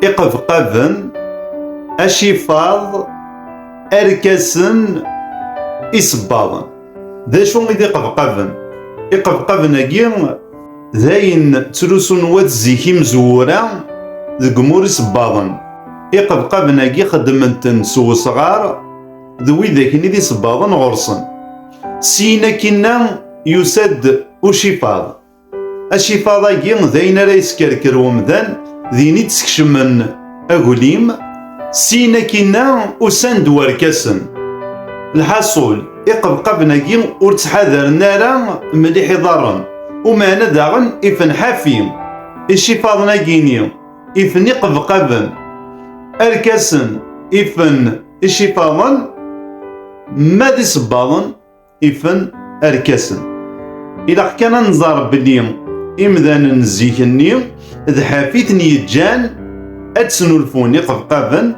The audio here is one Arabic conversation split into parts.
إقفقافن أشيفاض أركاسن إسباضن. ذا شو إذا إقفقافن؟ إقفقافن أجين ذاين تلوسون وات زيكي مزورة ذا قمور إسباضن. إقفقافن أجي خدمنتن سو صغار ذوي ذاك ندي سباضن غرصن. سينا كنا يسد وشيفاض. الشيفاض أجي ذاين راه يسكركر ومذان ذيني تسكشمن أقوليم سينا كنا وسند وركاسن. الحاصل إقفقافن أجي ور تحذرنا راه مليح ضارن ومانا داغن إفن حافيم. الشيفاض ناقيني إفن إقفقافن أركاسن إفن الشيفاضن مادي سباضن إفن أركاسن. إلا كان نزار بلي إمذان نزيكني ذ حافيتني يجان أتسنولفون إقفقافن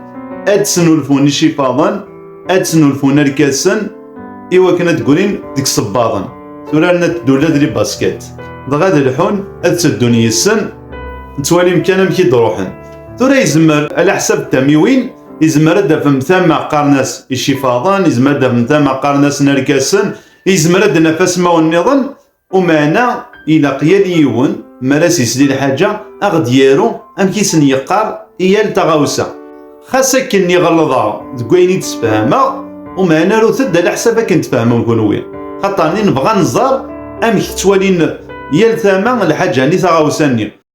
أتسنولفون الشيفاضن أتسنولفون أركاسن. إوا كانت تقولين ديك صباضن ثورالنا تدولا دلي باسكيت دغا الحون أتسدون يسن نتوالي مكان مكي دروحن. ثورا يزمر على حسب التميوين يزمر أدا فمثامع قارناس الشيفاضان يزمر أدا فمثامع قارناس نركاسن يزمر أدا نفس ما والنظن ومعنا إلى قيال يون مراس يسلي الحاجة أغديارو أم كيسن يقار إيال تغاوسة خاصة كني غلظا تقويني تسفهما ومعنا رو تد على حسابك نتفاهمو نكونوي خاطرني نبغى نزار أم كتوالين يال ثما الحاجة ني تغاوساني